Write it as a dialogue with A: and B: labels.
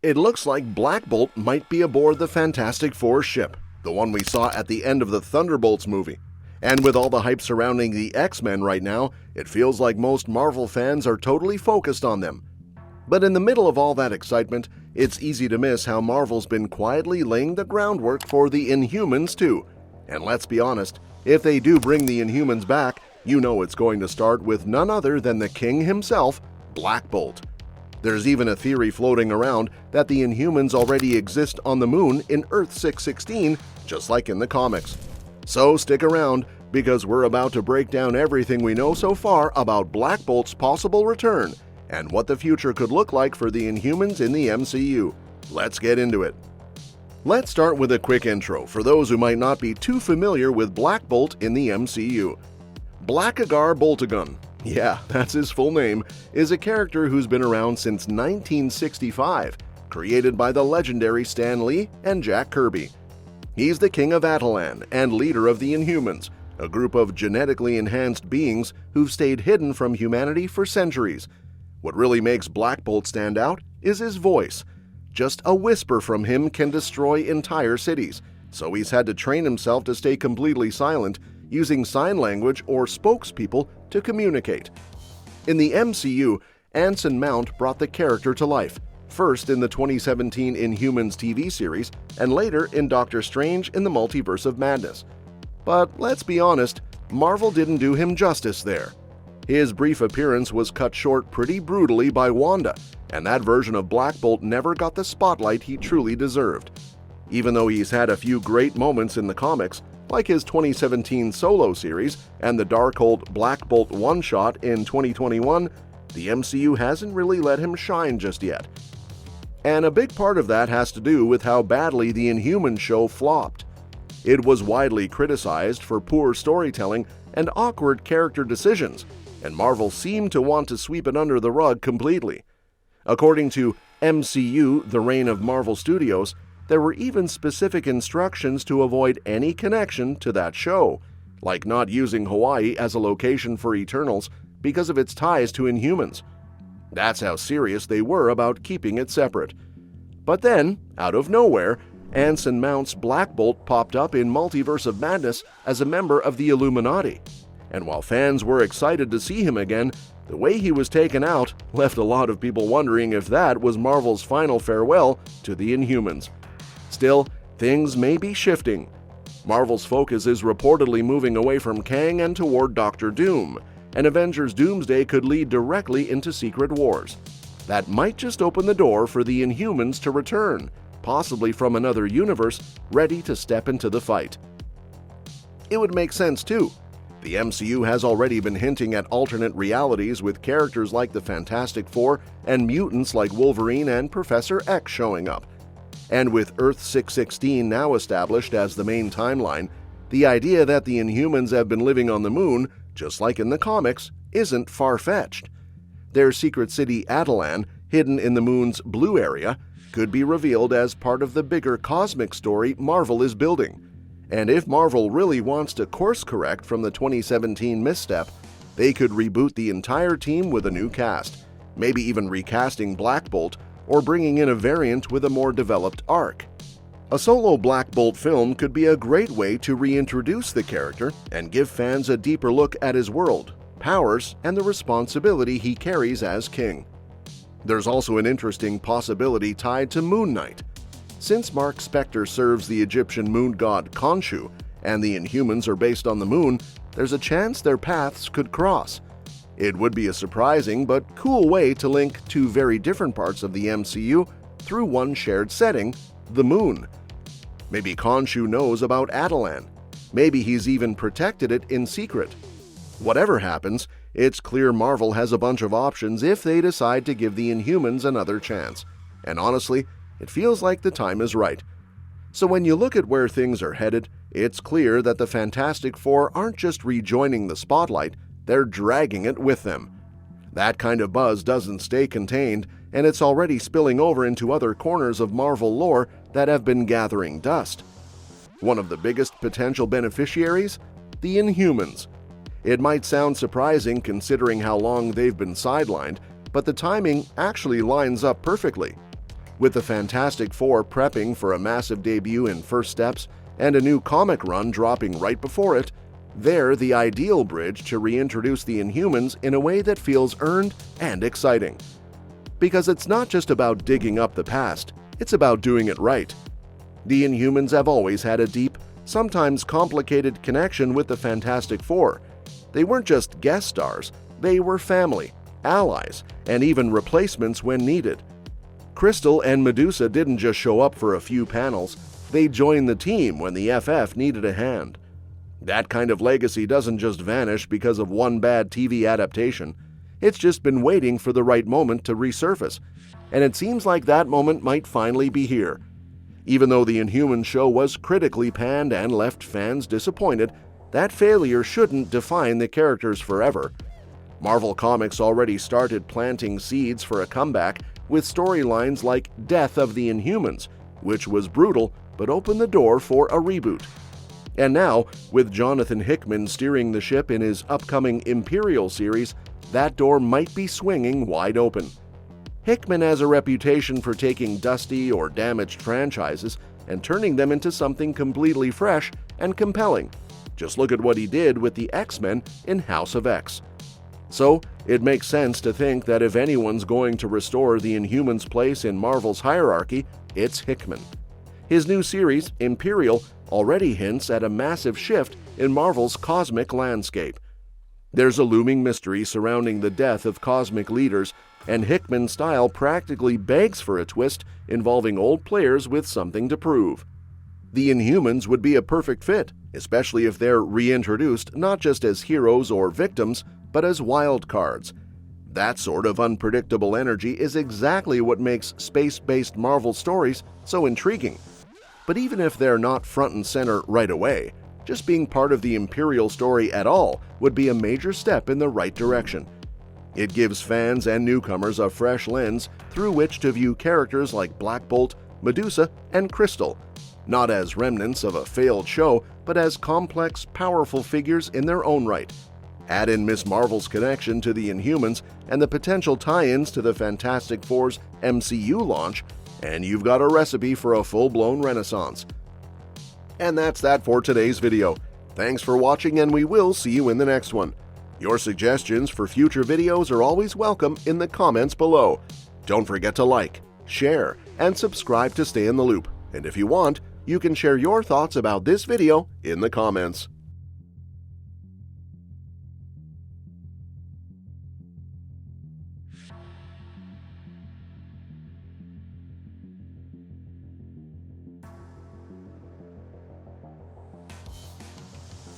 A: It looks like Blackbolt might be aboard the Fantastic Four ship, the one we saw at the end of the Thunderbolts movie. And with all the hype surrounding the X-Men right now, it feels like most Marvel fans are totally focused on them. But in the middle of all that excitement, it's easy to miss how Marvel's been quietly laying the groundwork for the Inhumans too. And let's be honest, if they do bring the Inhumans back, you know it's going to start with none other than the King himself, Blackbolt. There's even a theory floating around that the Inhumans already exist on the moon in Earth 616, just like in the comics. So stick around, because we're about to break down everything we know so far about Blackbolt's possible return and what the future could look like for the Inhumans in the MCU. Let's get into it. Let's start with a quick intro for those who might not be too familiar with Blackbolt in the MCU. Blackagar Boltagon, yeah, that's his full name, is a character who's been around since 1965, created by the legendary Stan Lee and Jack Kirby. He's the king of Attilan and leader of the Inhumans, a group of genetically enhanced beings who've stayed hidden from humanity for centuries. What really makes Blackbolt stand out is his voice. Just a whisper from him can destroy entire cities, so he's had to train himself to stay completely silent, using sign language or spokespeople to communicate. In the MCU, Anson Mount brought the character to life, first in the 2017 Inhumans TV series and later in Doctor Strange in the Multiverse of Madness. But let's be honest, Marvel didn't do him justice there. His brief appearance was cut short pretty brutally by Wanda, and that version of Blackbolt never got the spotlight he truly deserved. Even though he's had a few great moments in the comics, like his 2017 solo series and the Darkhold Blackbolt one-shot in 2021, the MCU hasn't really let him shine just yet. And a big part of that has to do with how badly the Inhumans show flopped. It was widely criticized for poor storytelling and awkward character decisions, and Marvel seemed to want to sweep it under the rug completely. According to MCU, The Reign of Marvel Studios, there were even specific instructions to avoid any connection to that show, like not using Hawaii as a location for Eternals because of its ties to Inhumans. That's how serious they were about keeping it separate. But then, out of nowhere, Anson Mount's Blackbolt popped up in Multiverse of Madness as a member of the Illuminati. And while fans were excited to see him again, the way he was taken out left a lot of people wondering if that was Marvel's final farewell to the Inhumans. Still, things may be shifting. Marvel's focus is reportedly moving away from Kang and toward Doctor Doom, and Avengers Doomsday could lead directly into Secret Wars. That might just open the door for the Inhumans to return, possibly from another universe, ready to step into the fight. It would make sense too. The MCU has already been hinting at alternate realities with characters like the Fantastic Four and mutants like Wolverine and Professor X showing up. And with Earth 616 now established as the main timeline, the idea that the Inhumans have been living on the moon, just like in the comics, isn't far-fetched. Their secret city Attilan, hidden in the moon's blue area, could be revealed as part of the bigger cosmic story Marvel is building. And if Marvel really wants to course-correct from the 2017 misstep, they could reboot the entire team with a new cast, maybe even recasting Blackbolt or bringing in a variant with a more developed arc. A solo Blackbolt film could be a great way to reintroduce the character and give fans a deeper look at his world, powers, and the responsibility he carries as king. There's also an interesting possibility tied to Moon Knight. Since Mark Spector serves the Egyptian moon god Khonshu, and the Inhumans are based on the moon, there's a chance their paths could cross. It would be a surprising but cool way to link two very different parts of the MCU through one shared setting, the moon. Maybe Khonshu knows about Attilan. Maybe he's even protected it in secret. Whatever happens, it's clear Marvel has a bunch of options if they decide to give the Inhumans another chance. And honestly, it feels like the time is right. So when you look at where things are headed, it's clear that the Fantastic Four aren't just rejoining the spotlight, they're dragging it with them. That kind of buzz doesn't stay contained, and it's already spilling over into other corners of Marvel lore that have been gathering dust. One of the biggest potential beneficiaries? The Inhumans. It might sound surprising considering how long they've been sidelined, but the timing actually lines up perfectly. With the Fantastic Four prepping for a massive debut in First Steps and a new comic run dropping right before it, they're the ideal bridge to reintroduce the Inhumans in a way that feels earned and exciting. Because it's not just about digging up the past, it's about doing it right. The Inhumans have always had a deep, sometimes complicated connection with the Fantastic Four. They weren't just guest stars, they were family, allies, and even replacements when needed. Crystal and Medusa didn't just show up for a few panels, they joined the team when the FF needed a hand. That kind of legacy doesn't just vanish because of one bad TV adaptation. It's just been waiting for the right moment to resurface, and it seems like that moment might finally be here. Even though the Inhumans show was critically panned and left fans disappointed, that failure shouldn't define the characters forever. Marvel Comics already started planting seeds for a comeback with storylines like Death of the Inhumans, which was brutal but opened the door for a reboot. And now, with Jonathan Hickman steering the ship in his upcoming Imperial series, that door might be swinging wide open. Hickman has a reputation for taking dusty or damaged franchises and turning them into something completely fresh and compelling. Just look at what he did with the X-Men in House of X. So, it makes sense to think that if anyone's going to restore the Inhumans' place in Marvel's hierarchy, it's Hickman. His new series, Imperial, already hints at a massive shift in Marvel's cosmic landscape. There's a looming mystery surrounding the death of cosmic leaders, and Hickman's style practically begs for a twist involving old players with something to prove. The Inhumans would be a perfect fit, especially if they're reintroduced not just as heroes or victims, but as wild cards. That sort of unpredictable energy is exactly what makes space-based Marvel stories so intriguing. But even if they're not front and center right away, just being part of the Imperial story at all would be a major step in the right direction. It gives fans and newcomers a fresh lens through which to view characters like Blackbolt, Medusa, and Crystal, not as remnants of a failed show, but as complex, powerful figures in their own right. Add in Ms. Marvel's connection to the Inhumans and the potential tie-ins to the Fantastic Four's MCU launch, and you've got a recipe for a full-blown renaissance. And that's that for today's video. Thanks for watching, and we will see you in the next one. Your suggestions for future videos are always welcome in the comments below. Don't forget to like, share, and subscribe to stay in the loop. And if you want, you can share your thoughts about this video in the comments.